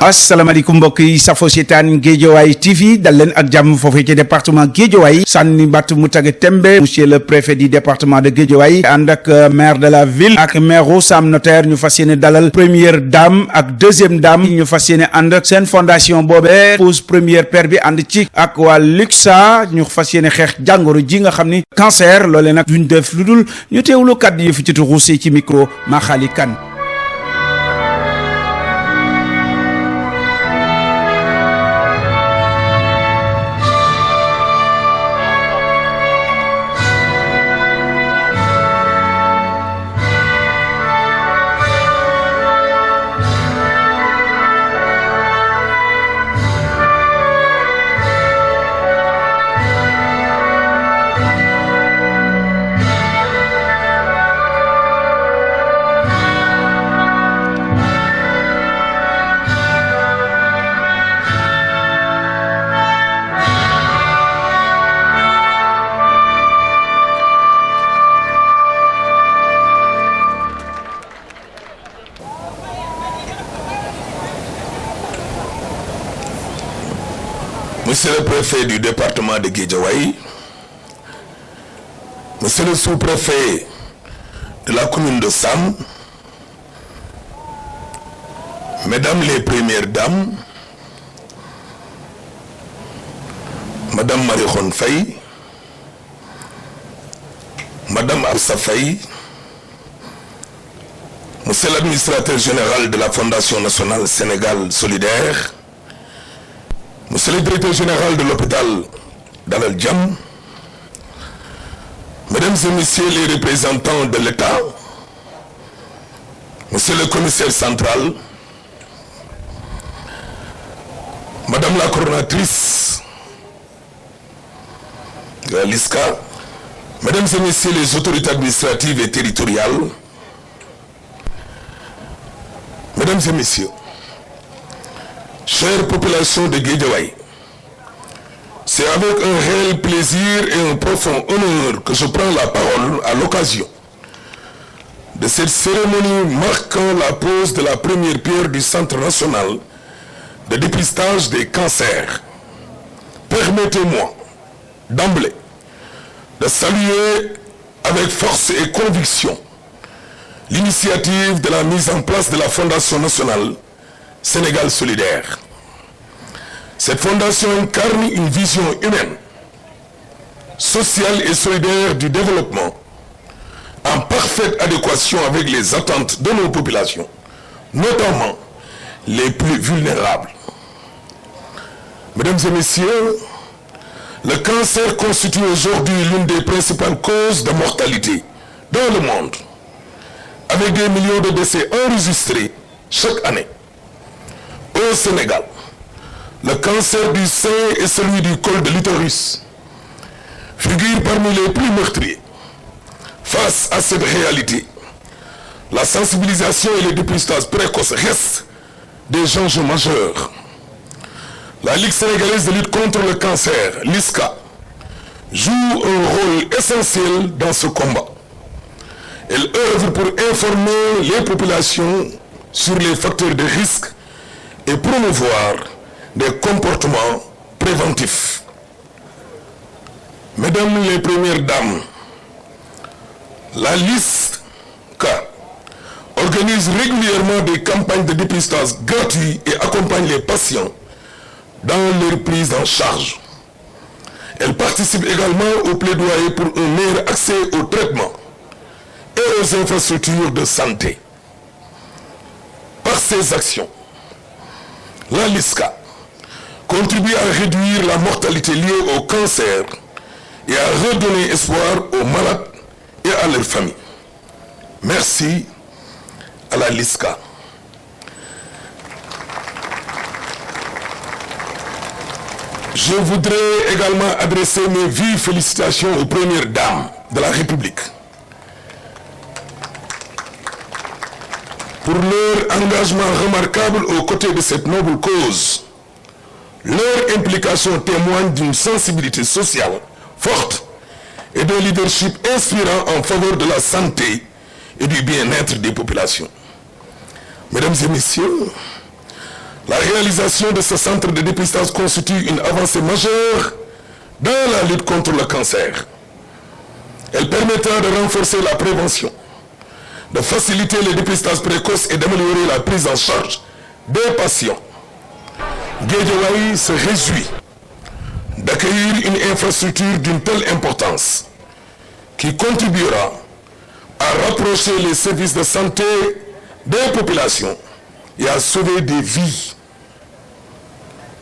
asalaamaaleykum mbokk yi safo seetaan Guédiawaye TV dal leen ak jàmm foofee ci département Guédiawaye sànni mbatt mu tage tembe monsieur le préfet du département de Guédiawaye ànd ak maire de la ville ak maire Sam Notaire ñu fas yéene dalal première dame ak deuxième dame ñu fas yéene ànd ak seen fondation boobee pose première pierre bi ànd ci ak waa Luxa ñu fas yéene xeex jàngoro ji nga xam ni cancer loolee nag duñ def lu dul ñu teewlu kàddu yi fi ci tuxu ci micro Maxali Kan. Monsieur le préfet du département de Guédiawaye, monsieur le sous-préfet de la commune de Sam, mesdames les premières dames, madame Marie-Khone Faye, madame Absa Faye, monsieur l'administrateur général de la Fondation nationale Sénégal solidaire, monsieur le directeur général de l'hôpital Dalal Jamm, mesdames et messieurs les représentants de l'État, monsieur le commissaire central, madame la coordonnatrice de la LISCA, mesdames et messieurs les autorités administratives et territoriales, mesdames et messieurs, chère population de Guédiawaye, c'est avec un réel plaisir et un profond honneur que je prends la parole à l'occasion de cette cérémonie marquant la pose de la première pierre du Centre national de dépistage des cancers. Permettez-moi d'emblée de saluer avec force et conviction l'initiative de la mise en place de la Fondation nationale Sénégal solidaire. Cette fondation incarne une vision humaine, sociale et solidaire du développement, en parfaite adéquation avec les attentes de nos populations, notamment les plus vulnérables. Mesdames et messieurs, le cancer constitue aujourd'hui l'une des principales causes de mortalité dans le monde, avec des millions de décès enregistrés chaque année. Au Sénégal, le cancer du sein et celui du col de l'utérus figurent parmi les plus meurtriers. Face à cette réalité, la sensibilisation et le dépistage précoce restent des enjeux majeurs. La Ligue sénégalaise de lutte contre le cancer, LISCA, joue un rôle essentiel dans ce combat. Elle œuvre pour informer les populations sur les facteurs de risque et promouvoir des comportements préventifs. Mesdames les premières dames, la LISCA organise régulièrement des campagnes de dépistage gratuits et accompagne les patients dans leur prise en charge. Elle participe également au plaidoyer pour un meilleur accès au traitement et aux infrastructures de santé. Par ces actions, la LISCA contribue à réduire la mortalité liée au cancer et à redonner espoir aux malades et à leurs familles. Merci à la LISCA. Je voudrais également adresser mes vives félicitations aux premières dames de la République pour leur engagement remarquable aux côtés de cette noble cause. Leur implication témoigne d'une sensibilité sociale forte et d'un leadership inspirant en faveur de la santé et du bien-être des populations. Mesdames et messieurs, La réalisation de ce centre de dépistage constitue une avancée majeure dans la lutte contre le cancer. Elle permettra de renforcer la prévention, de faciliter le dépistage précoce et d'améliorer la prise en charge des patients. Guédiawaye se réjouit d'accueillir une infrastructure d'une telle importance qui contribuera à rapprocher les services de santé des populations et à sauver des vies.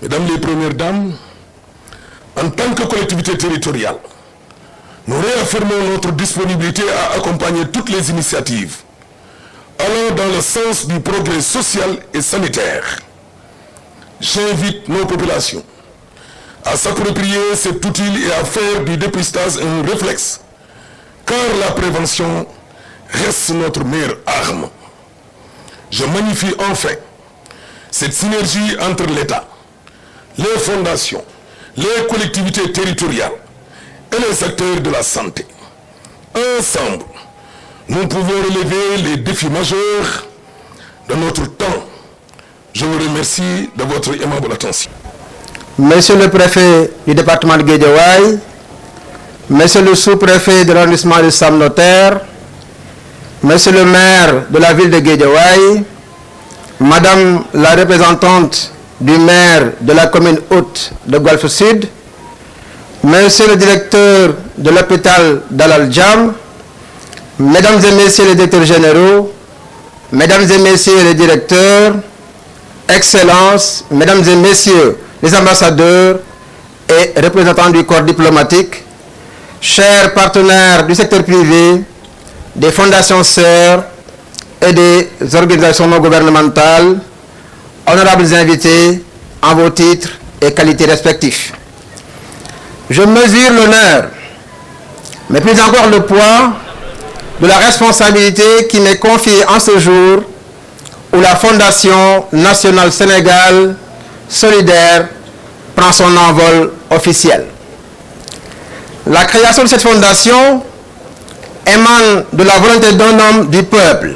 Mesdames les premières dames, en tant que collectivité territoriale, nous réaffirmons notre disponibilité à accompagner toutes les initiatives allant dans le sens du progrès social et sanitaire. J'invite nos populations à s'approprier cet outil et à faire du dépistage un réflexe, car la prévention reste notre meilleure arme. Je magnifie enfin cette synergie entre l'État, les fondations, les collectivités territoriales et les acteurs de la santé. Ensemble, nous pouvons relever les défis majeurs de notre temps. Je vous remercie de votre aimable attention. Monsieur le préfet du département de Guédiawaye, Monsieur le sous-préfet de l'arrondissement de Sam Notaire, Monsieur le maire de la ville de Guédiawaye, Madame la représentante du maire de la commune haute de Golfe Sud, Monsieur le directeur de l'hôpital d'Al Jam, Mesdames et Messieurs les directeurs généraux, Mesdames et Messieurs les directeurs, Excellences, Mesdames et Messieurs les ambassadeurs et représentants du corps diplomatique, chers partenaires du secteur privé, des fondations sœurs et des organisations non gouvernementales, honorables invités en vos titres et qualités respectifs. Je mesure l'honneur, mais plus encore le poids de la responsabilité qui m'est confiée en ce jour où la Fondation nationale Sénégal solidaire prend son envol officiel. La création de cette fondation émane de la volonté d'un homme du peuple,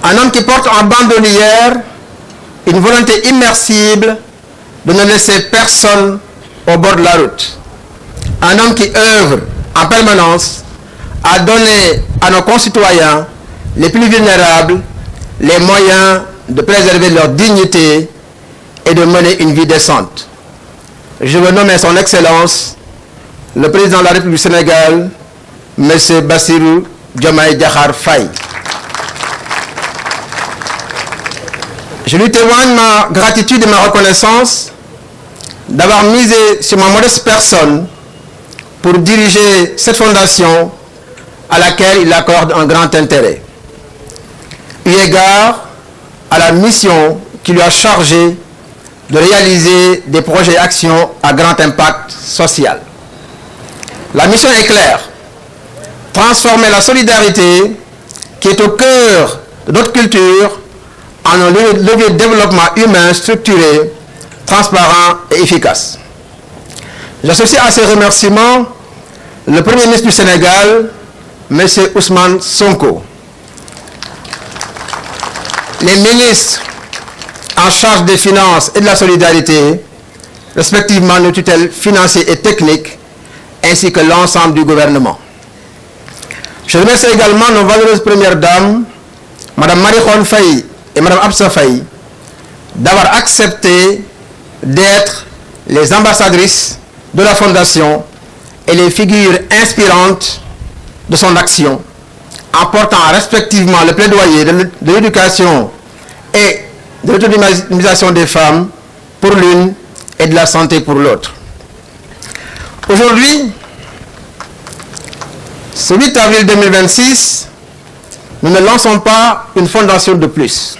un homme qui porte en bandoulière une volonté immersible de ne laisser personne au bord de la route, un homme qui œuvre en permanence à donner à nos concitoyens les plus vulnérables les moyens de préserver leur dignité et de mener une vie décente. Je veux nommer son Excellence, le président de la République du Sénégal, M. Bassirou Diomaye Diakhar Faye. Je lui témoigne ma gratitude et ma reconnaissance d'avoir misé sur ma modeste personne pour diriger cette fondation à laquelle il accorde un grand intérêt. Eu égard à la mission qui lui a chargé de réaliser des projets et actions à grand impact social. La mission est claire: transformer la solidarité qui est au cœur de notre culture en un levier de développement humain structuré, transparent et efficace. J'associe à ces remerciements le Premier ministre du Sénégal, M. Ousmane Sonko, les ministres en charge des finances et de la solidarité, respectivement nos tutelles financières et techniques, ainsi que l'ensemble du gouvernement. Je remercie également nos valeureuses premières dames, Mme Marie-Khone Faye et Mme Absa Faye, d'avoir accepté d'être les ambassadrices de la Fondation et les figures inspirantes de son action, en portant respectivement le plaidoyer de l'éducation et de l'autonomisation des femmes pour l'une et de la santé pour l'autre. Aujourd'hui, ce 8 avril 2026, nous ne lançons pas une fondation de plus.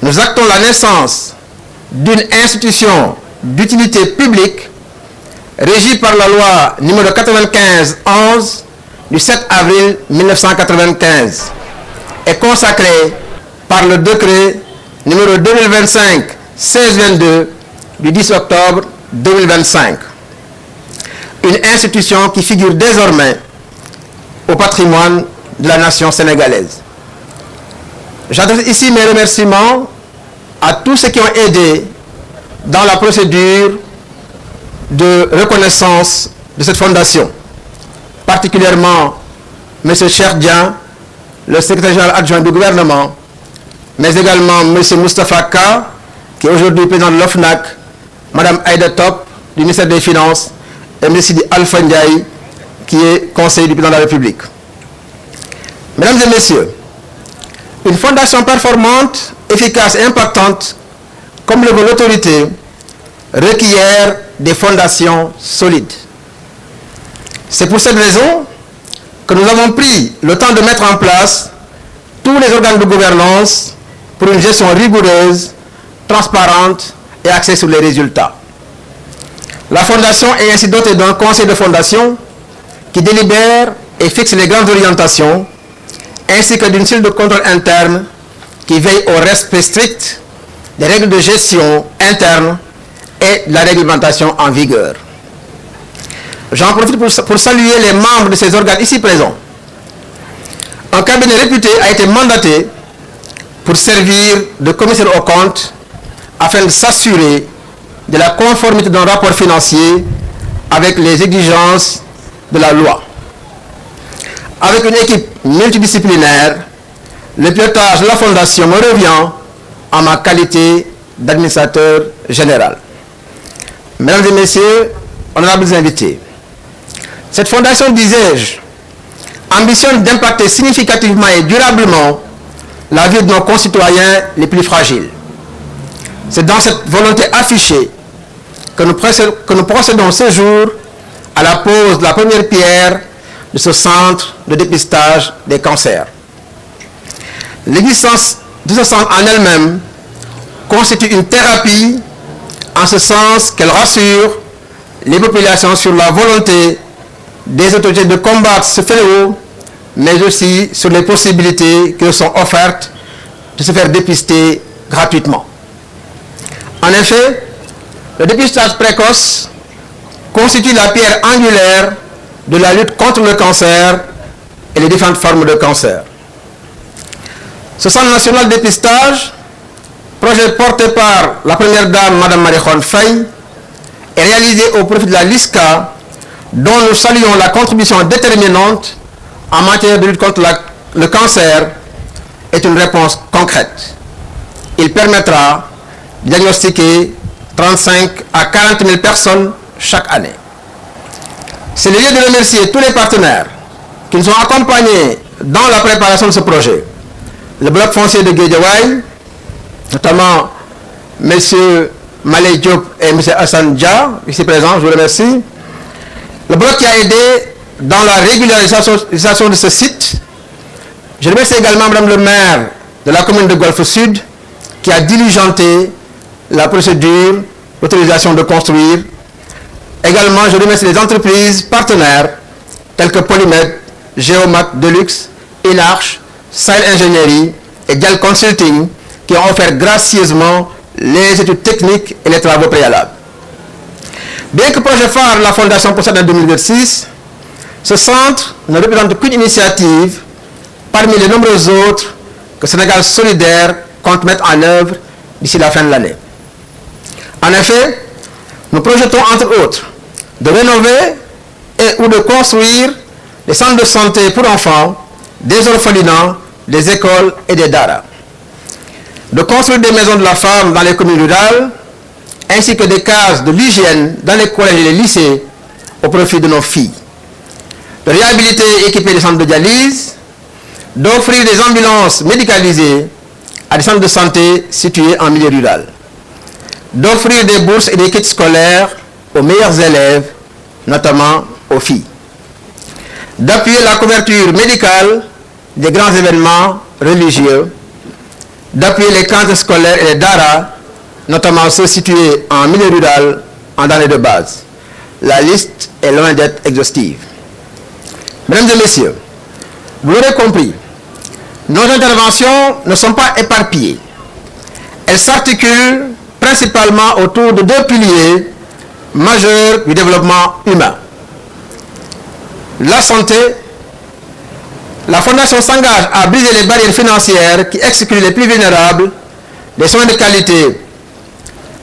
Nous actons la naissance d'une institution d'utilité publique régie par la loi numéro 95/11 du 7 avril 1995 et consacrée par le décret numéro 2025-1622 du 10 octobre 2025. Une institution qui figure désormais au patrimoine de la nation sénégalaise. J'adresse ici mes remerciements à tous ceux qui ont aidé dans la procédure de reconnaissance de cette fondation, particulièrement M. Cherdian, le secrétaire général adjoint du gouvernement, mais également M. Moustapha K, qui est aujourd'hui président de l'OFNAC, Mme Aïda Top, du ministère des Finances, et M. Sidi Alpha Ndiaye, qui est conseiller du président de la République. Mesdames et messieurs, une fondation performante, efficace et impactante, comme le veut l'autorité, requiert des fondations solides. C'est pour cette raison que nous avons pris le temps de mettre en place tous les organes de gouvernance pour une gestion rigoureuse, transparente et axée sur les résultats. La fondation est ainsi dotée d'un conseil de fondation qui délibère et fixe les grandes orientations, ainsi que d'une cellule de contrôle interne qui veille au respect strict des règles de gestion interne et de la réglementation en vigueur. J'en profite pour saluer les membres de ces organes ici présents. Un cabinet réputé a été mandaté pour servir de commissaire aux comptes afin de s'assurer de la conformité d'un rapport financier avec les exigences de la loi. Avec une équipe multidisciplinaire, le pilotage de la fondation me revient en ma qualité d'administrateur général. Mesdames et messieurs, honorables invités, cette fondation, disais-je, ambitionne d'impacter significativement et durablement la vie de nos concitoyens les plus fragiles. C'est dans cette volonté affichée que nous procédons ce jour à la pose de la première pierre de ce centre de dépistage des cancers. L'existence de ce centre en elle-même constitue une thérapie en ce sens qu'elle rassure les populations sur la volonté des autorités de combattre ce fléau, mais aussi sur les possibilités qui leur sont offertes de se faire dépister gratuitement. En effet, le dépistage précoce constitue la pierre angulaire de la lutte contre le cancer et les différentes formes de cancer. Ce Centre national de dépistage, projet porté par la première dame, Mme Marie-Khone Faye, est réalisé au profit de la LISCA, dont nous saluons la contribution déterminante en matière de lutte contre le cancer, est une réponse concrète. Il permettra de diagnostiquer 35 à 40 000 personnes chaque année. C'est le lieu de remercier tous les partenaires qui nous ont accompagnés dans la préparation de ce projet. Le bloc foncier de Guédiawaye, notamment M. Malé Diop et M. Hassan Dia, ici présents, je vous remercie. Le bloc qui a aidé dans la régularisation de ce site. Je remercie également Mme le maire de la commune de Golfe Sud qui a diligenté la procédure d'autorisation de construire. Également, je remercie les entreprises partenaires telles que Polymed, Géomat Deluxe, Inarch, Sahel Ingénierie et Dial Consulting qui ont offert gracieusement les études techniques et les travaux préalables. Bien que projet phare de la Fondation procède en 2026, ce centre ne représente qu'une initiative parmi les nombreuses autres que Sénégal Solidaire compte mettre en œuvre d'ici la fin de l'année. En effet, nous projetons entre autres de rénover et ou de construire des centres de santé pour enfants, des orphelinats, des écoles et des daras. De construire des maisons de la femme dans les communes rurales, ainsi que des cases de l'hygiène dans les collèges et les lycées au profit de nos filles. De réhabiliter et équiper des centres de dialyse, d'offrir des ambulances médicalisées à des centres de santé situés en milieu rural, d'offrir des bourses et des kits scolaires aux meilleurs élèves, notamment aux filles, d'appuyer la couverture médicale des grands événements religieux, d'appuyer les camps scolaires et les daras, notamment ceux situés en milieu rural, en denrées de base. La liste est loin d'être exhaustive. Mesdames et messieurs, vous l'aurez compris, nos interventions ne sont pas éparpillées. Elles s'articulent principalement autour de deux piliers majeurs du développement humain. La santé. La Fondation s'engage à briser les barrières financières qui excluent les plus vulnérables des soins de qualité.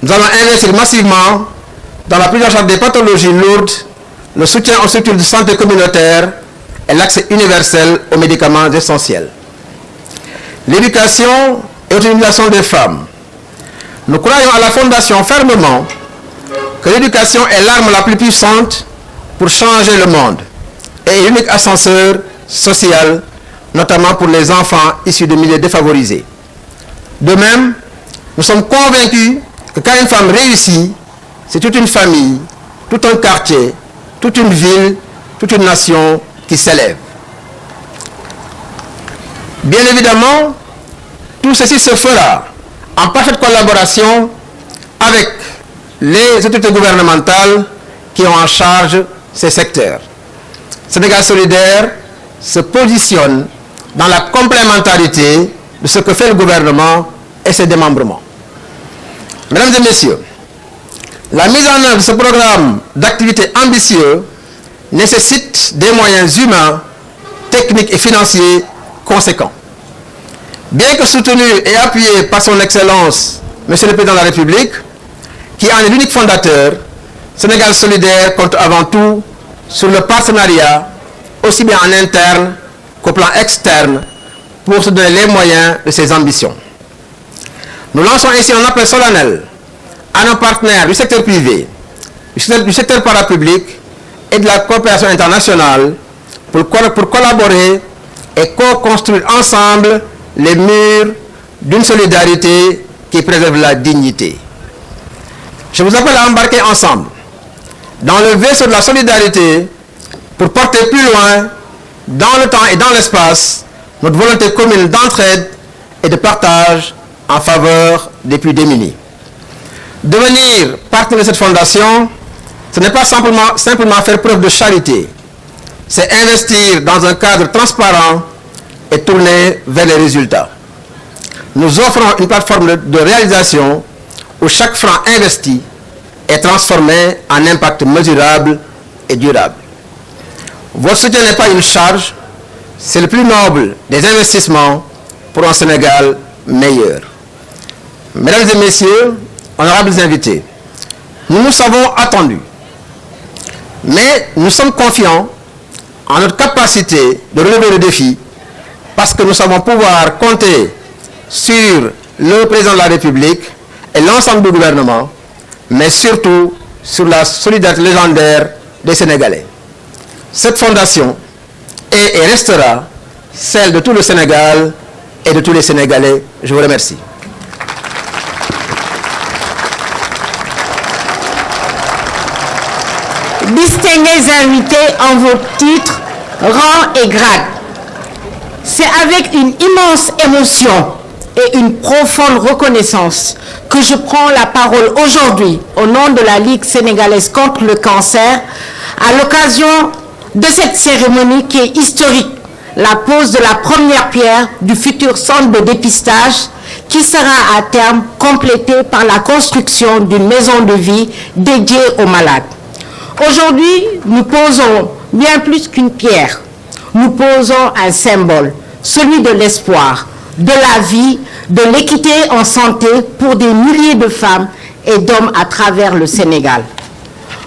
Nous allons investir massivement dans la prise en charge des pathologies lourdes, le soutien aux structures de santé communautaire et l'accès universel aux médicaments essentiels. L'éducation et l'autonomisation des femmes. Nous croyons à la Fondation fermement que l'éducation est l'arme la plus puissante pour changer le monde et l'unique ascenseur social, notamment pour les enfants issus de milieux défavorisés. De même, nous sommes convaincus que quand une femme réussit, c'est toute une famille, tout un quartier, toute une ville, toute une nation qui s'élève. Bien évidemment, tout ceci se fera en parfaite collaboration avec les autorités gouvernementales qui ont en charge ces secteurs. Sénégal solidaire se positionne dans la complémentarité de ce que fait le gouvernement et ses démembrements. Mesdames et messieurs, la mise en œuvre de ce programme d'activité ambitieux nécessite des moyens humains, techniques et financiers conséquents. Bien que soutenu et appuyé par son Excellence, Monsieur le Président de la République, qui en est l'unique fondateur, Sénégal solidaire compte avant tout sur le partenariat, aussi bien en interne qu'au plan externe, pour se donner les moyens de ses ambitions. Nous lançons ainsi un appel solennel à nos partenaires du secteur privé, du secteur parapublic et de la coopération internationale pour collaborer et co-construire ensemble les murs d'une solidarité qui préserve la dignité. Je vous appelle à embarquer ensemble dans le vaisseau de la solidarité pour porter plus loin, dans le temps et dans l'espace, notre volonté commune d'entraide et de partage en faveur des plus démunis. Devenir partenaire de cette fondation, ce n'est pas simplement faire preuve de charité, c'est investir dans un cadre transparent et tourner vers les résultats. Nous offrons une plateforme de réalisation où chaque franc investi est transformé en impact mesurable et durable. Votre soutien n'est pas une charge, c'est le plus noble des investissements pour un Sénégal meilleur. Mesdames et messieurs, honorables invités, nous nous savons attendus, mais nous sommes confiants en notre capacité de relever le défi parce que nous savons pouvoir compter sur le président de la République et l'ensemble du gouvernement, mais surtout sur la solidarité légendaire des Sénégalais. Cette fondation est et restera celle de tout le Sénégal et de tous les Sénégalais. Je vous remercie. Distingués invités en vos titres, rangs et grades, c'est avec une immense émotion et une profonde reconnaissance que je prends la parole aujourd'hui au nom de la Ligue sénégalaise contre le cancer à l'occasion de cette cérémonie qui est historique, la pose de la première pierre du futur centre de dépistage qui sera à terme complété par la construction d'une maison de vie dédiée aux malades. Aujourd'hui, nous posons bien plus qu'une pierre. Nous posons un symbole, celui de l'espoir, de la vie, de l'équité en santé pour des milliers de femmes et d'hommes à travers le Sénégal.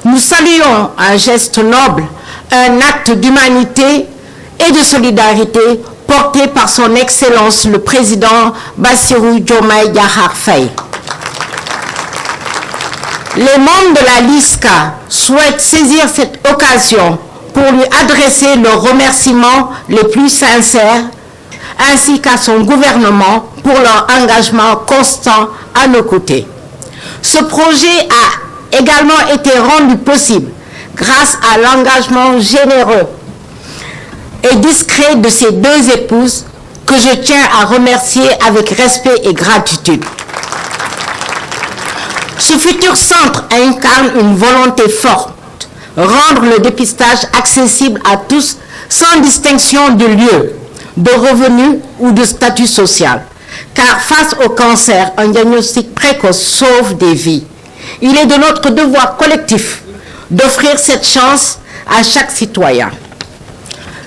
Nous saluons un geste noble, un acte d'humanité et de solidarité porté par son Excellence le Président Bassirou Diomaye Diakhar Faye. Les membres de la LISCA souhaitent saisir cette occasion pour lui adresser leurs remerciements les plus sincères ainsi qu'à son gouvernement pour leur engagement constant à nos côtés. Ce projet a également été rendu possible grâce à l'engagement généreux et discret de ces deux épouses que je tiens à remercier avec respect et gratitude. Ce futur centre incarne une volonté forte, rendre le dépistage accessible à tous sans distinction de lieu, de revenus ou de statut social. Car face au cancer, un diagnostic précoce sauve des vies. Il est de notre devoir collectif d'offrir cette chance à chaque citoyen.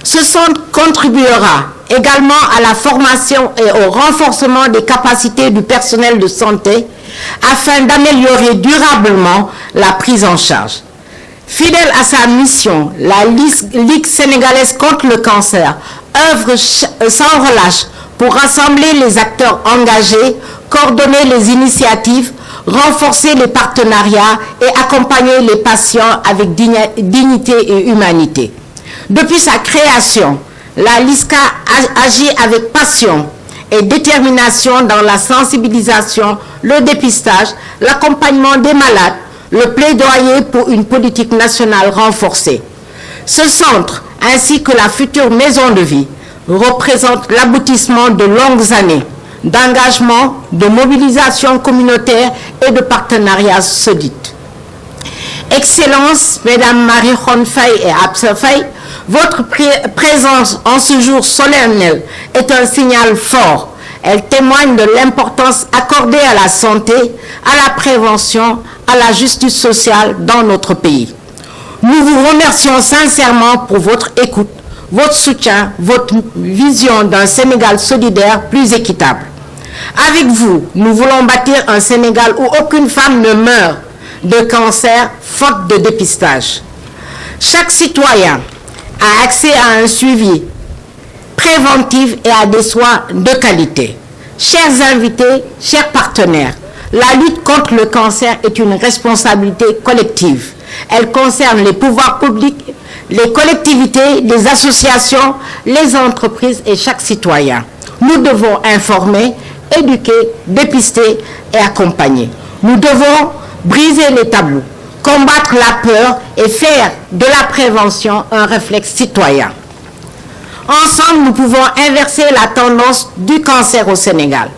Ce centre contribuera également à la formation et au renforcement des capacités du personnel de santé afin d'améliorer durablement la prise en charge. Fidèle à sa mission, la Ligue sénégalaise contre le cancer œuvre sans relâche pour rassembler les acteurs engagés, coordonner les initiatives, renforcer les partenariats et accompagner les patients avec dignité et humanité. Depuis sa création, la LISCA agit avec passion et détermination dans la sensibilisation, le dépistage, l'accompagnement des malades, le plaidoyer pour une politique nationale renforcée. Ce centre, ainsi que la future maison de vie, représente l'aboutissement de longues années d'engagement, de mobilisation communautaire et de partenariats solides. Excellence, Mesdames Marie-Khone Faye et Absa Faye, votre présence en ce jour solennel est un signal fort. Elle témoigne de l'importance accordée à la santé, à la prévention, à la justice sociale dans notre pays. Nous vous remercions sincèrement pour votre écoute, votre soutien, votre vision d'un Sénégal solidaire plus équitable. Avec vous, nous voulons bâtir un Sénégal où aucune femme ne meurt de cancer faute de dépistage. Chaque citoyen a accès à un suivi préventif et à des soins de qualité. Chers invités, chers partenaires, la lutte contre le cancer est une responsabilité collective. Elle concerne les pouvoirs publics, les collectivités, les associations, les entreprises et chaque citoyen. Nous devons informer, éduquer, dépister et accompagner. Nous devons briser les tabous, combattre la peur et faire de la prévention un réflexe citoyen. Ensemble, nous pouvons inverser la tendance du cancer au Sénégal.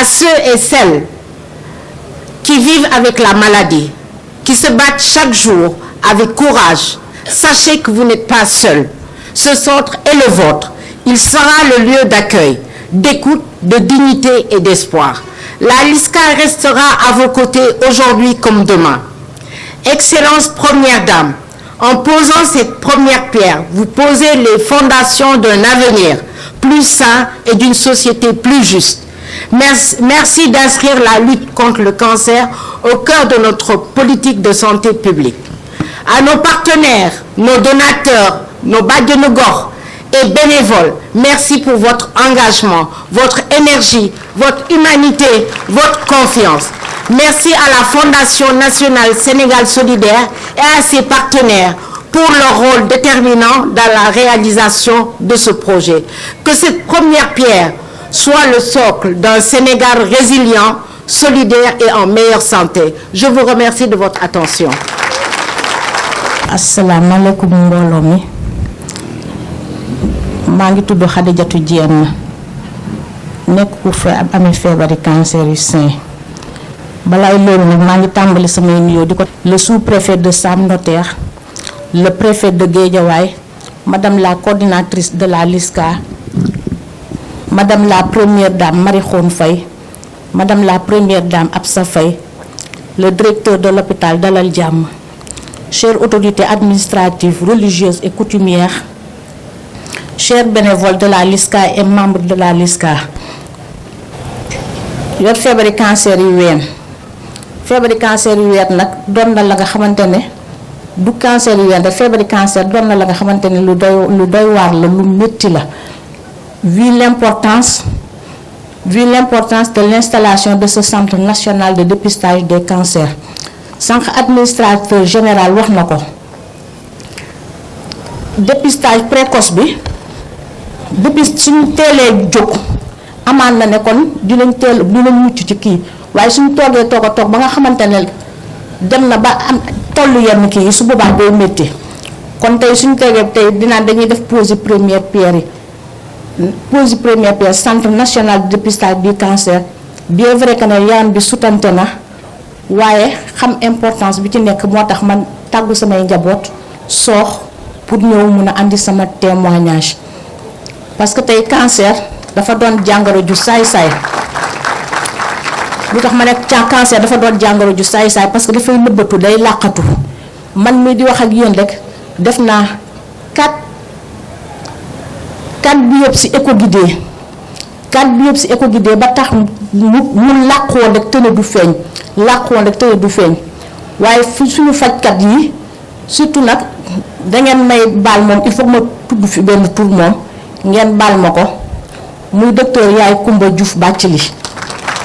À ceux et celles qui vivent avec la maladie, qui se battent chaque jour avec courage, sachez que vous n'êtes pas seuls. Ce centre est le vôtre. Il sera le lieu d'accueil, d'écoute, de dignité et d'espoir. La LISCA restera à vos côtés aujourd'hui comme demain. Excellence Première Dame, en posant cette première pierre, vous posez les fondations d'un avenir plus sain et d'une société plus juste. Merci d'inscrire la lutte contre le cancer au cœur de notre politique de santé publique. À nos partenaires, nos donateurs, nos Badjanogor et bénévoles, merci pour votre engagement, votre énergie, votre humanité, votre confiance. Merci à la Fondation nationale Sénégal solidaire et à ses partenaires pour leur rôle déterminant dans la réalisation de ce projet. Que cette première pierre soit le socle d'un Sénégal résilient, solidaire et en meilleure santé. Je vous remercie de votre attention. Assalamu alaikum mbooloo mi maa ngi tudd Khadijatou Diène nekk ku amee feebari cancer yu sein balaay loolu nag maa ngi tàmbali samay nuyoo di ko le sous-préfet de Sam Notaire, le préfet de Guédiawaye, madame la coordinatrice de la LISCA, madame la première dame Marie-Khone Faye, madame la première dame Absa Faye, le directeur de l'hôpital Dalal Jamm, chères autorités administratives, religieuses et coutumières, chers bénévoles de la LISCA et membres de la LISCA. yor feebari cancer yu ween nag doon na la nga xamante ne du cancer yu ween rek feebari cancer doon na la nga xamante ne lu doy waar la lu métti la vu l'importance de l'installation de ce centre national de dépistage des cancers. Sànq administrateur général wax na ko dépistage précoce bi depuis suñu teelee jóg amaan na ne kon dinañ mucc ci kii waaye suñu toogee toog ba nga xamante ne dem na ba am tollu yenn kii su boobaa day métti kon tey suñu tegee tey dinaan dañuy def pose première pierre centre national de dépistage du cancer bien vrai que ne yaram bi sutante na waaye xam importance bi ci nekk moo tax man tàggu samay njaboot soox pour ñëw mun a andi sama témoignage parce que tey cancer dafa doon jàngoro ju saay-saay lu tax ma nekk cancer dafa doon jàngoro ju saay-saay parce que dafay nëbbatu day làqatu man mi di wax ak yéen rek def naa 4 4 biopsies éco-guidées 4 biopsies éco-guidées ba tax mu làqoon rek tëne du feeñ waaye fi suñu fajkat yi surtout nag dangeen may baal moom il faut que ma tudd fi benn tur moom ngeen baal ma ko muy docteur Yaay Kumba Diouf Bathily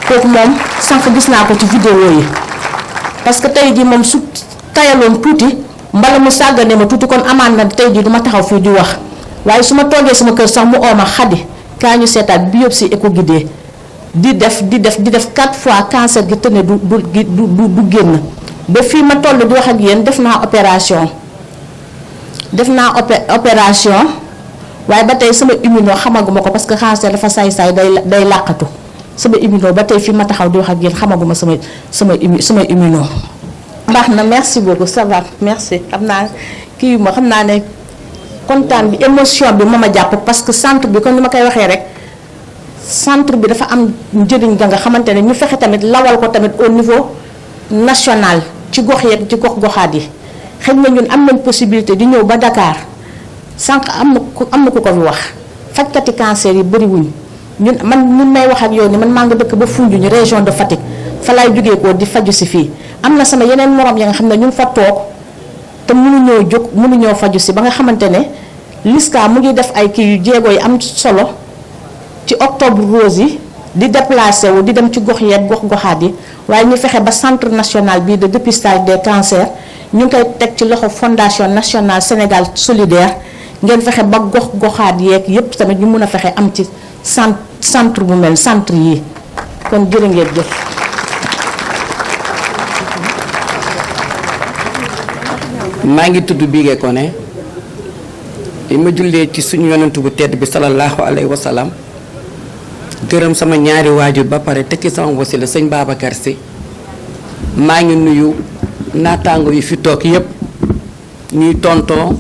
kooku moom sànq gis naa ko ci vidéo yi parce que tey jii moom su tayaloon tuuti mbala mu sàggane ma tuuti kon amaan na tey jii du ma taxaw fii di wax waaye su ma toogee sama kër sax mu ooma Xadi kaa ñu seetaat biopsie éco-guidée di def 4 fois cancer gi tëne du génn ba fii ma toll di wax ak yéen def naa opération waaye ba tey sama immuno xamaguma ko parce que cancer dafa saay-saay day làqatu sama immuno ba tey fii ma taxaw di wax ak yéen xamaguma sama immuno. baax na merci beaucoup ça va merci xam naa ne kontaan bi émotion bi ma jàpp parce que centre bi comme ni ma koy waxee rek centre bi dafa am njëriñ nga xamante ne ñu fexe tamit lawal ko tamit au niveau national ci gox yeeg ci goxaat yi xëy na ñun am nañ possibilité di ñëw ba Dakar sànq am na ku ko fi wax fajkati cancer yi bëriwuñ ñun may wax ak yow ni man maa nga dëkk ba Foundiougne région de Fatick fa laay jógee ko di faju si fii am na sama yeneen morom ya nga xam ne ñu ngi fa toog te mënuñoo faju si ba nga xamante ne LISCA mu ngi def ay kii yu jéego yi am solo ci octobre rose yi di déplacé wu di dem ci gox yeeg goxaat yi waaye ñu fexe ba centre national bii de dépistage des cancers ñu ngi koy teg ci loxo fondation nationale Sénégal solidaire ngeen fexe ba goxaat yeeg yépp tamit ñu mun a fexe am ci centre bu mel centre yi kon jërë ngeen jëf. maa ngi tudd Bigué Koné li ma jullee ci suñu yonentu bu tedd bi sallallahu alayhi wa sallam gërëm sama ñaari waajur ba pare tekki sama wasila sëñ Babacar Sy maa ngi nuyu naataango yi fi toog yépp ñuy tontoo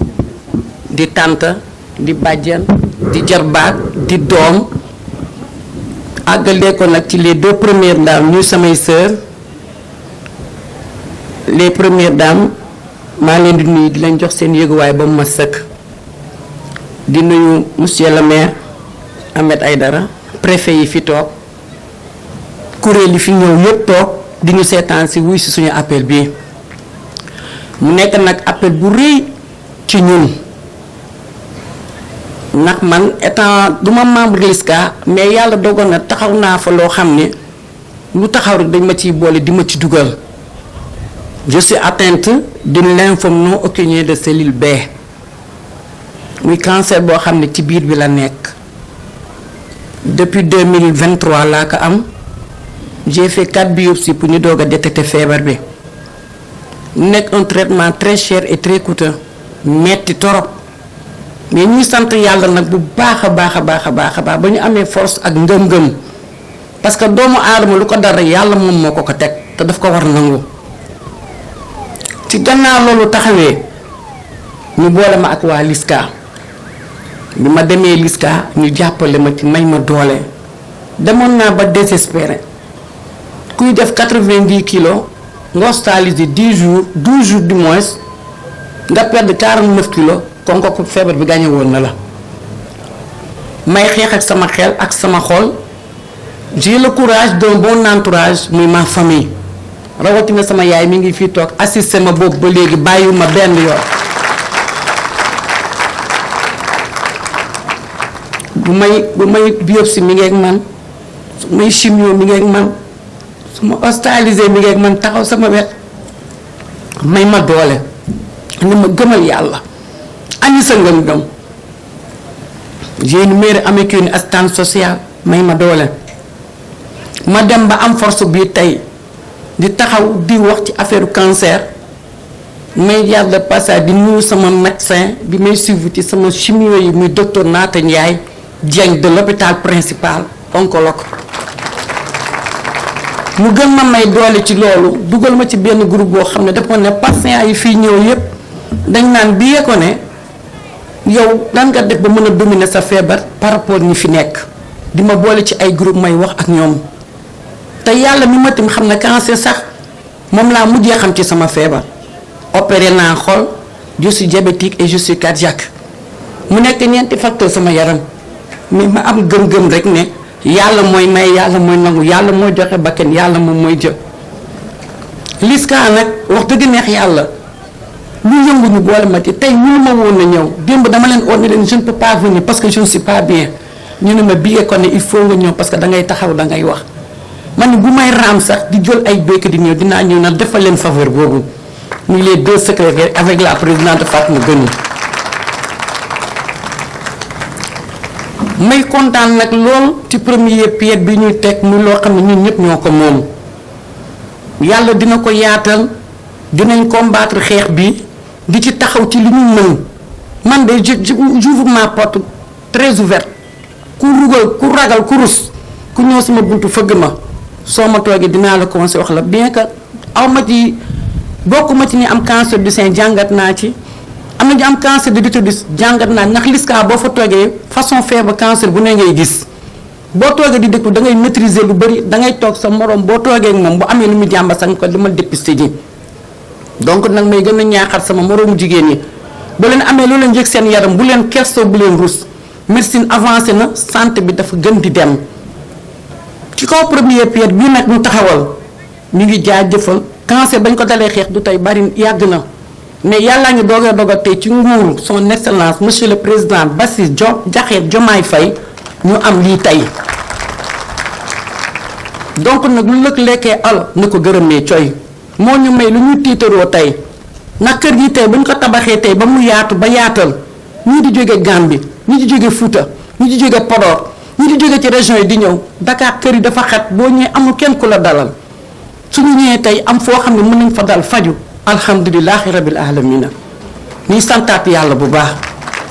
di tànta di bàjjen di jarbaat di doom àggalee ko nag ci les 2 premières dames ñuy samay sœurs les premières dames maa leen di nuyu di leen jox seen yëguwaay ba mu ma sëkk di nuyu monsieur le maire Ahmed Aïdara préfet yi fi toog kuréel yi fi ñëw yépp toog di ñu seetaan si wuy si suñu appel bi mu nekk nag appel bu rëy ci ñun ndax man étant duma membre LISCA mais yàlla dogal na taxaw naa fa loo xam ne lu taxaw rek dañ ma ciy boole di ma ci dugal. Je suis atteinte d'une lymphome non Hodgkin de cellule B muy cancer boo xam ne ci biir bi la nekk depuis 2023 laa ko am j'ai fait 4 biopsies pour ñu doog a détecter feebar bi nekk un traitement très cher et très coûteux metti torop mais ñuy sant yàlla nag bu baax a baax ba ñu amee force ak ngëm-ngëm parce que doomu aadama lu ko dara yàlla moom moo ko teg te daf ko war nangu. ci gannaaw loolu taxawee ñu boole ma ak waa LISCA bi ma demee LISCA ñu jàppale ma ci may ma doole demoon naa ba désespéré kuy def 90 kilos nga hospitalisé 10 jours 12 jours du moins nga perdre 49 kilos kon ko feebar bi gàññe woon na la may xeex ak sama xel ak sama xol j'ai le courage d'un bon entourage muy ma famille. rawatina sama yaay mi ngi fii toog assisté ma boobu ba léegi bàyyiwuma benn yoon bu may biopsie mi ngi ak man su may chimio mi ngi ak man su ma hospitalisé mi ngi ak man taxaw sama wet may ma doole ni ma gëmal yàlla ani sa ngëm-ngëm j'ai une mère avec une assistante sociale may ma doole ma dem ba am force bii tey di taxaw di wax ci affaire cancer may yàlla passage di nuyu sama médecin bi may suivre ci sama chimio yi muy docteur Naata Ndiaye Dieng de l'hôpital principal oncologue mu gën ma may doole ci loolu dugal ma ci benn groupe boo xam ne dafa ne patients yi fii ñëw yépp dañ naan Bigué Koné yow dan nga def ba mën a dominer sa feebar par rapport ñi fi nekk di ma boole ci ay groupe may wax ak ñoom te yàlla mi ma tim xam ne cancer sax moom laa mujjee xam ci sama feebar opéré naa xol je suis diabétique et je suis cardiaque mu nekk ñeenti facteur sama yaram mais ma am gëm-gëm rek ne yàlla mooy may yàlla mooy nangu yàlla mooy joxe bakkan yàlla moom mooy jël Liska nag wax dëgg neex yàlla lu yëngu ñu boole ma ci tey mënu ma woon na ñëw démb dama leen oo ne leen je ne peux pas venir parce que je ne suis pas bien ñu ne ma bii ko ne il faut nga ñëw parce que da ngay taxaw da ngay wax man bu may raam sax di jël ay béykat di ñëw dinaa ñëw na defal leen faveur boobu muy les 2 secrétaires avec la présidente Fatma Gëni may kontaan nag lool ci premier pierre bi ñuy teg muy loo xam ne ñun ñëpp ñoo ko moom yàlla dina ko yaatal dinañ combattre xeex bi di ci taxaw ci li ñu mën man de j'ouvre ma porte très ouverte ku rugal ku ragal ku rus ku ñëw sama buntu fëgg ma soo ma toogee dinaa la commencé wax la bien que aw ma ci bokkuma ci ñi am cancer du sein jàngat naa ci am na ñu am cancer de l'utérus jàngat naa ndax Liska boo fa toogee façon feebar cancer bu ne ngay gis boo toogee di déglu da ngay maîtriser lu bëri da ngay toog sa morom boo toogee ak moom bu amee lu mu jàmba sax ko dama dépisté ji donc nag may gën a ñaaxal sama moroomu jigéen ñi bu leen amee lu leen yëg seen yaram bu leen kerso bu leen rus médecine avancé na santé bi dafa gën di dem ci kaw première pierre bii nag ñu taxawal ñu ngi jaajëfal cancer bañ ko dalee xeex du tey bari yàgg na mais yàllaa ngi dogal tey ci nguuru son excellence monsieur le président Bassirou Diakhar Diomaye Faye ñu am lii tey donc nag lu lëkk lekkee al na ko gërëmee coy moo ñu may lu ñuy tiitaroo tey nag kër gi tey bu ñu ko tabaxee tey ba mu yaatu ba yaatal ñii di jóge Gambie ñii di jóge Fouta ñii di jóge Podor ñii di jóge ci région yi di ñëw Dakar kër yi dafa xat boo ñëwee amul kenn ku la dalal suñu ñëwee tey am foo xam ne mën nañ fa dal faju alhamdulilahi rabil alamina ñuy santaat yàlla bu baax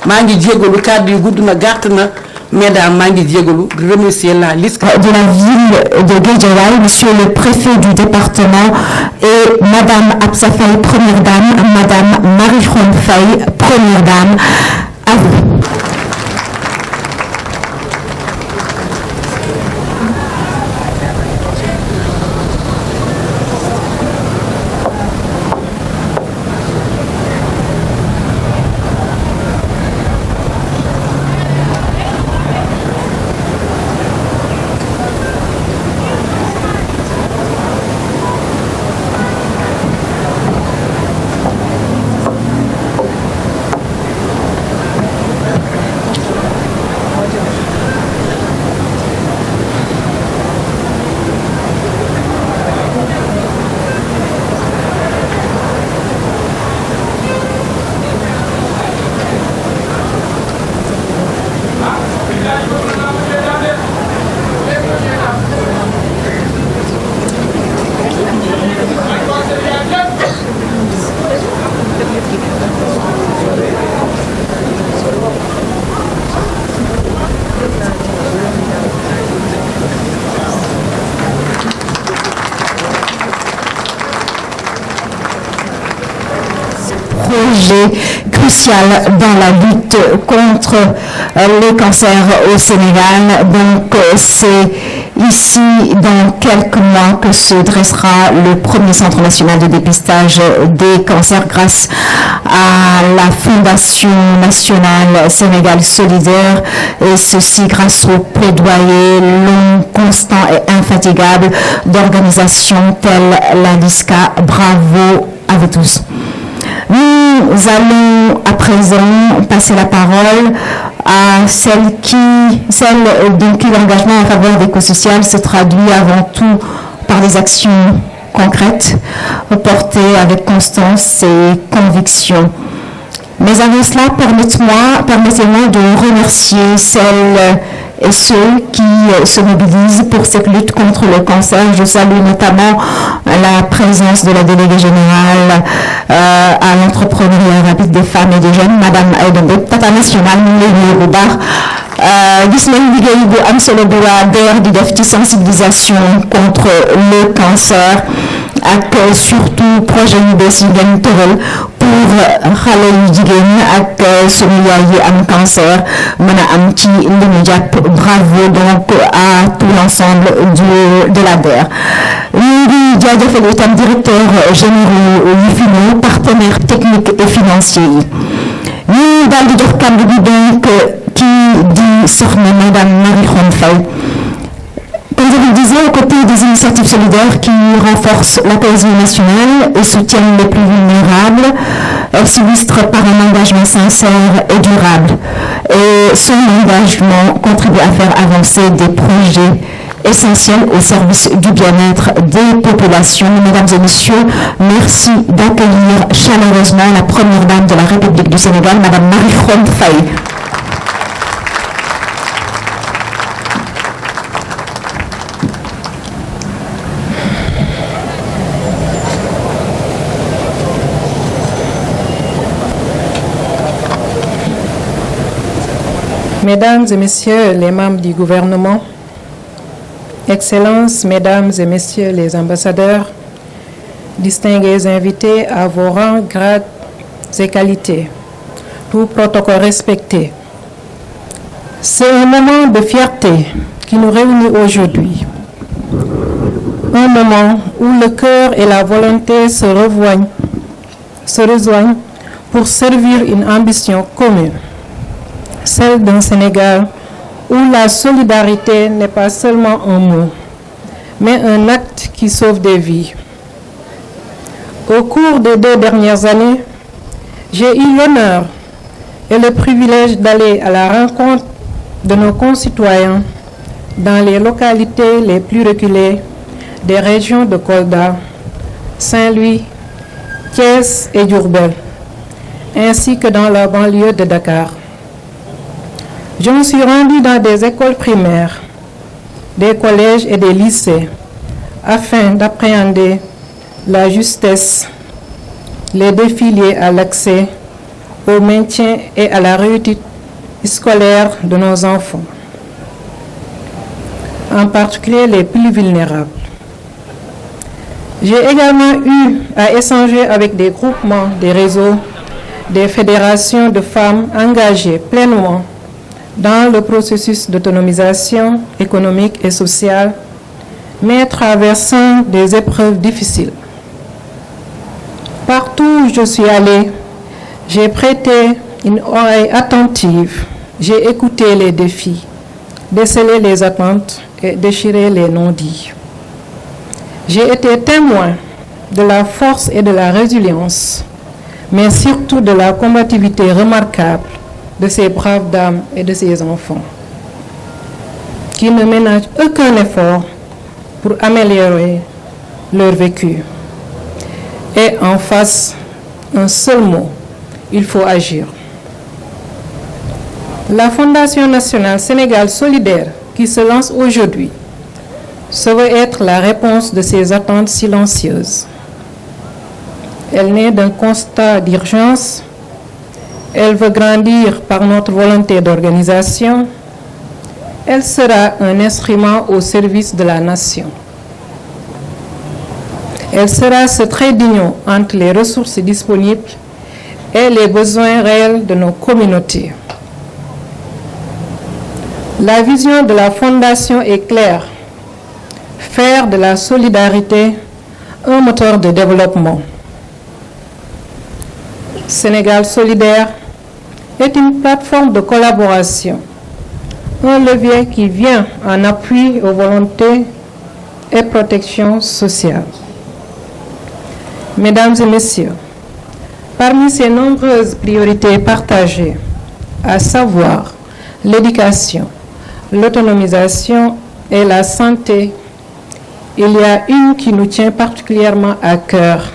maa ngi jégalu kàddu yu gudd na gàtt na mais daal maa ngi jégalu remercier la Liska de la ville de Guédiawaye, monsieur le préfet du département et madame Absa Faye, première dame, madame Marie-Khone Faye, première dame. À vous. Projet crucial dans la lutte contre le cancer au Sénégal. Donc c'est ici dans quelques mois que se dressera le premier centre national de dépistage des cancers grâce à la Fondation nationale Sénégal solidaire, et ceci grâce au plaidoyer long, constant et infatigable d'organisations telles la Liska. Bravo à vous tous. Nous allons à présent passer la parole à celle dont l'engagement en faveur d'éco-social se traduit avant tout par des actions concrètes, portées avec constance et conviction. Mais avant cela, permettez-moi de remercier celles et ceux qui se mobilisent pour cette lutte contre le cancer. Je salue notamment la présence de la déléguée générale à l'entrepreneuriat rapide des femmes et des jeunes, Madame Aïda Mbodj, Tata nationale ñu ngi lay nuyu bu baax. Gis nañ liggéey bu am solo bu waa DER di def ci sensibilisation contre le cancer ak surtout projet yu bees yi ngeen tëral pour xale yu jigéen ak sunu yaay yi am cancer mën a am ci li ñu jàpp. Bravo donc à tout l'ensemble de la DER. ñu ngi jaajëfal itam directeur généraux yu fi ñëw, partenaires techniques et financiers yi. ñu daal di jox kàddu bi donc kii di Sokhna Madame Marie Khone Faye. Comme je vous le disais, aux côtés des initiatives solidaires qui renforcent la cohésion nationale et soutiennent les plus vulnérables, elle s'illustre par un engagement sincère et durable. Et son engagement contribue à faire avancer des projets essentiels au service du bien-être des populations. Mesdames et messieurs, merci d'accueillir chaleureusement la première dame de la République du Sénégal, Madame Marie Khone Faye. Mesdames et Messieurs les membres du gouvernement, Excellences, Mesdames et Messieurs les ambassadeurs, distingués invités à vos rangs, grades et qualités, tout protocole respecté. C'est un moment de fierté qui nous réunit aujourd'hui. Un moment où le cœur et la volonté se rejoignent pour servir une ambition commune. Celle d'un Sénégal où la solidarité n'est pas seulement un mot, mais un acte qui sauve des vies. Au cours des 2 dernières années, j'ai eu l'honneur et le privilège d'aller à la rencontre de nos concitoyens dans les localités les plus reculées des régions de Kolda, Saint-Louis, Thiès et Diourbel, ainsi que dans la banlieue de Dakar. Je me suis rendue dans des écoles primaires, des collèges et des lycées afin d'appréhender la justesse, les défis liés à l'accès, au maintien et à la réussite scolaire de nos enfants, en particulier les plus vulnérables. J'ai également eu à échanger avec des groupements, des réseaux, des fédérations de femmes engagées pleinement dans le processus d'autonomisation économique et sociale, mais traversant des épreuves difficiles. Partout où je suis allée, j'ai prêté une oreille attentive, j'ai écouté les défis, décelé les attentes et déchiré les non-dits. J'ai été témoin de la force et de la résilience, mais surtout de la combativité remarquable de ces braves dames et de ces enfants, qui ne ménagent aucun effort pour améliorer leur vécu. Et en face, un seul mot, il faut agir. La Fondation nationale Sénégal solidaire qui se lance aujourd'hui se veut être la réponse de ces attentes silencieuses. Elle naît d'un constat d'urgence. Elle veut grandir par notre volonté d'organisation. Elle sera un instrument au service de la nation. Elle sera ce trait d'union entre les ressources disponibles et les besoins réels de nos communautés. La vision de la Fondation est claire: faire de la solidarité un moteur de développement. Sénégal solidaire est une plateforme de collaboration, un levier qui vient en appui aux volontés et protection sociale. Mesdames et messieurs, parmi ces nombreuses priorités partagées, à savoir l'éducation, l'autonomisation et la santé, il y a une qui nous tient particulièrement à cœur: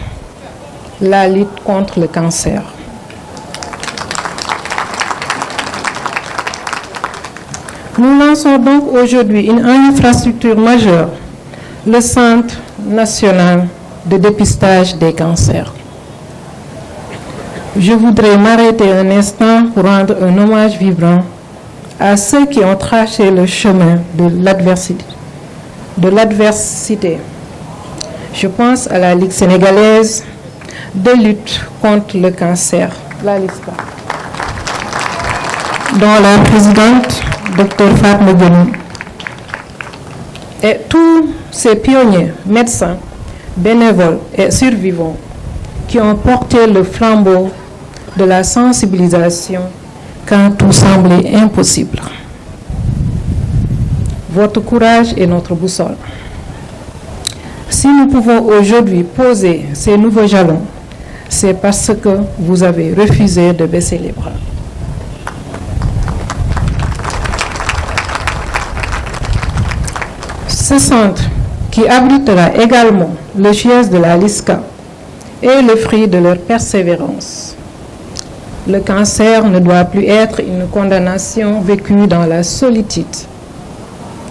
la lutte contre le cancer. Nous lançons donc aujourd'hui une infrastructure majeure, le Centre national de dépistage des cancers. Je voudrais m'arrêter un instant pour rendre un hommage vibrant à ceux qui ont tracé le chemin de l'adversité. Je pense à la Ligue sénégalaise de lutte contre le cancer, la LISCA, dont la présidente, Dr Fatma Diagne, et tous ces pionniers, médecins, bénévoles et survivants qui ont porté le flambeau de la sensibilisation quand tout semblait impossible. Votre courage est notre boussole. Si nous pouvons aujourd'hui poser ces nouveaux jalons, c'est parce que vous avez refusé de baisser les bras. Ce centre, qui abritera également le GIES de la LISCA, est le fruit de leur persévérance. Le cancer ne doit plus être une condamnation vécue dans la solitude.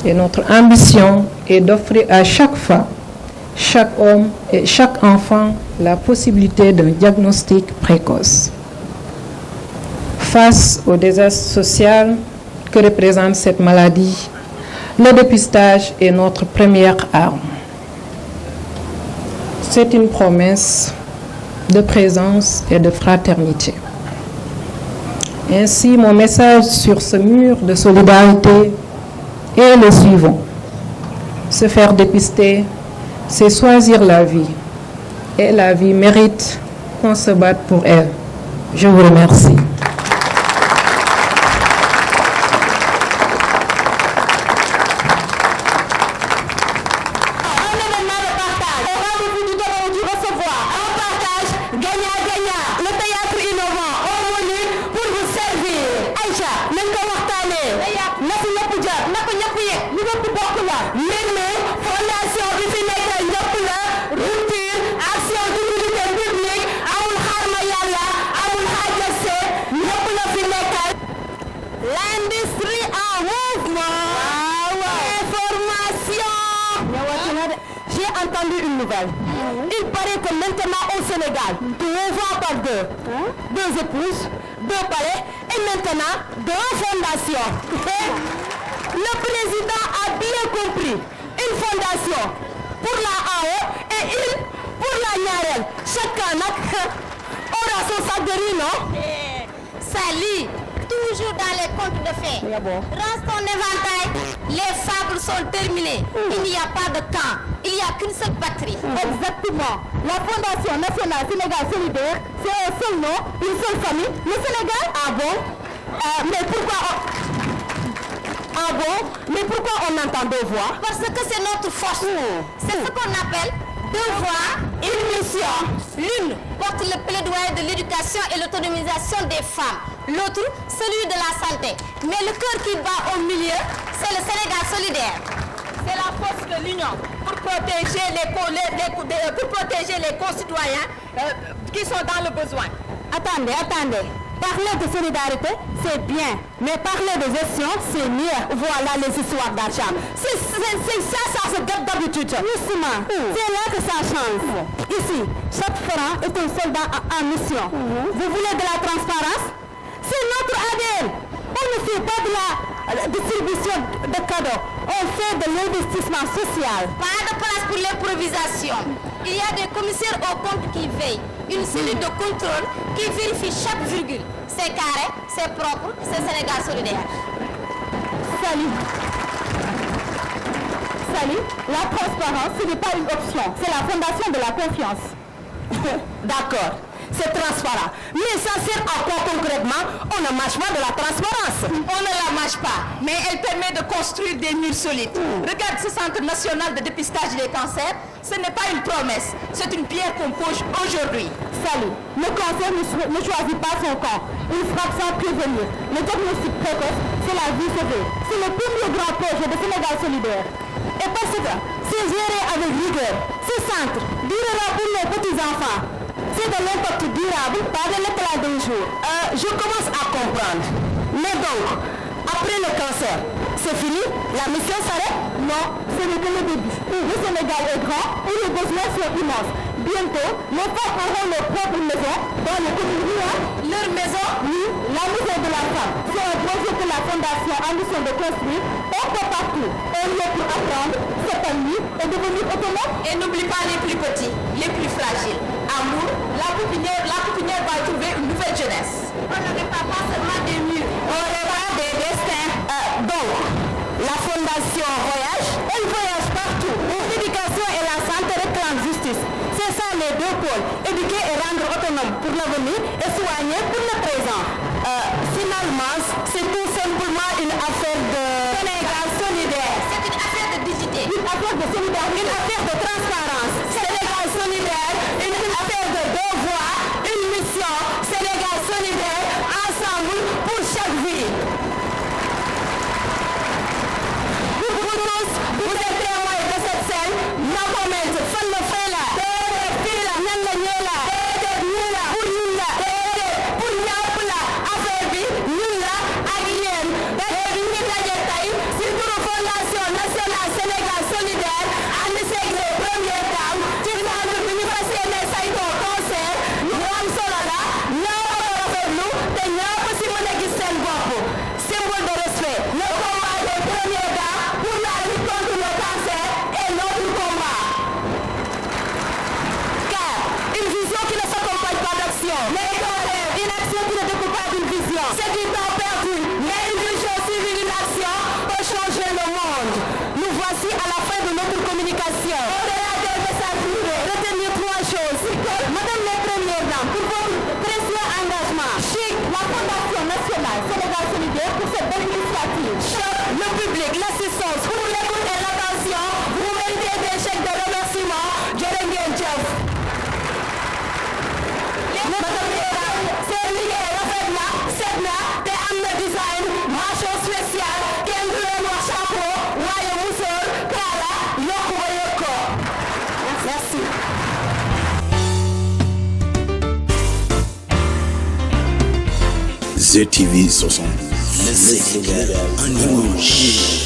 Et notre ambition est d'offrir à chaque femme, chaque homme et chaque enfant la possibilité d'un diagnostic précoce. Face au désastre social que représente cette maladie, le dépistage est notre première arme. C'est une promesse de présence et de fraternité. Ainsi, mon message sur ce mur de solidarité est le suivant. Se faire dépister, c'est choisir la vie. Et la vie mérite qu'on se batte pour elle. Je vous remercie. J'ai entendu une nouvelle. Il paraît que maintenant au Sénégal, 2 ans par 2, 2 épouses, 2 palais et maintenant 2 fondations. Le président a bien compris. Une fondation pour la AO et une pour la Nyarel. Chacun aura son sac de riz, non? Sali, toujours dans les contes de fées. Range ton éventail, les fables sont terminées. Il n'y a pas de camp, il n'y a qu'une seule patrie. Exactement. La Fondation nationale Sénégal solidaire, c'est un seul nom, une seule famille, le Sénégal. Ah bon? Mais pourquoi on entend 2 voix? Parce que c'est notre force. C'est ce qu'on appelle 2 voix, une mission. L'une porte le plaidoyer de l'éducation et l'autonomisation des femmes. L'autre, celui de la santé. Mais le cœur qui bat au milieu, c'est le Sénégal solidaire. C'est la force de l'union pour protéger les concitoyens qui sont dans le besoin. Attendez. Parler de solidarité, c'est bien. Mais parler de gestion, c'est mieux. Voilà les histoires d'argent. C'est ça se gâte d'habitude. Justement, c'est là que ça change. Ici, chaque franc est un soldat en mission. Vous voulez de la transparence? C'est notre ADN. On ne fait pas de la distribution de cadeaux. On fait de l'investissement social. Pas de place pour l'improvisation. Il y a des commissaires au compte qui veillent. Une cellule de contrôle qui vérifie chaque virgule. C'est carré, c'est propre, c'est Sénégal solidaire. Salut, la transparence, ce n'est pas une option. C'est la fondation de la confiance. D'accord. C'est transparent. Mais ça sert à quoi concrètement? On ne marche pas de la transparence. On ne la marche pas, mais elle permet de construire des murs solides. Regarde ce centre national de dépistage des cancers. Ce n'est pas une promesse, c'est une pierre qu'on pose aujourd'hui. Salut, le cancer ne choisit pas son camp. Il frappe sans prévenir. Le diagnostic précoce, c'est la vie sauvée. C'est le premier grand projet de Sénégal solidaire. Et parce que c'est géré avec rigueur, ce centre durera pour les petits-enfants. C'est de l'impact durable, pas de l'éclat d'un jour. Je commence à comprendre. Mais donc, après le cancer, c'est fini? La mission s'arrête? Non, ce n'est que le début. Le Sénégal est grand et les besoins sont immenses. Bientôt, les femmes auront leur propre maison dans les communes rurales. Leur maison? Oui, la maison de la femme. C'est un projet que la Fondation a mission de construire un peu partout. Un lieu pour apprendre, s'épanouir et devenir autonome. Et n'oublie pas les plus petits, les plus fragiles. Amour, la pépinière va trouver une nouvelle jeunesse. On ne répare pas seulement des murs. On répare des destins. Donc, la Fondation voyage, elle voyage partout. L'éducation et la santé réclament justice. C'est ça les 2 pôles. Éduquer et rendre autonome pour l'avenir et soigner pour le présent. Finalement, c'est tout simplement une affaire de Sénégal solidaire. national Sénégal solidaire ànd seeg les premières dames ci centre bi ñu fas yéene saytoo cancer lu am solo la ñoo ko rafetlu te ñoo si mën a gis seen bopp symbole de respect le combat des premières dames pour la lutte contre le cancer est notre combat car une vision qui ne s'accompagne pas d'action mais une action qui ne découpe pas d'une vision c'est du temps perdu mais une vision suivie d'une action peut changer le monde. Nous voici à la fin de notre communication. Au-delà des messages retenir trois choses. Madame les premières dames, pour votre précieux engagement. Chic, la Fondation nationale Sénégal solidaire pour cette belle initiative. Choc, le public, l'assistance, pour l'écoute et l'attention. Vous méritez des chèques de remerciement. Jërë ngeen jëf. Madame les dames, seen liggéey rafet na, set na, te am na design, mention spéciale, kenn du leen wax chapeau, waaye musóor, kaala, yokku ba yokk ko. Merci. ZTV 60, le Sénégal en image.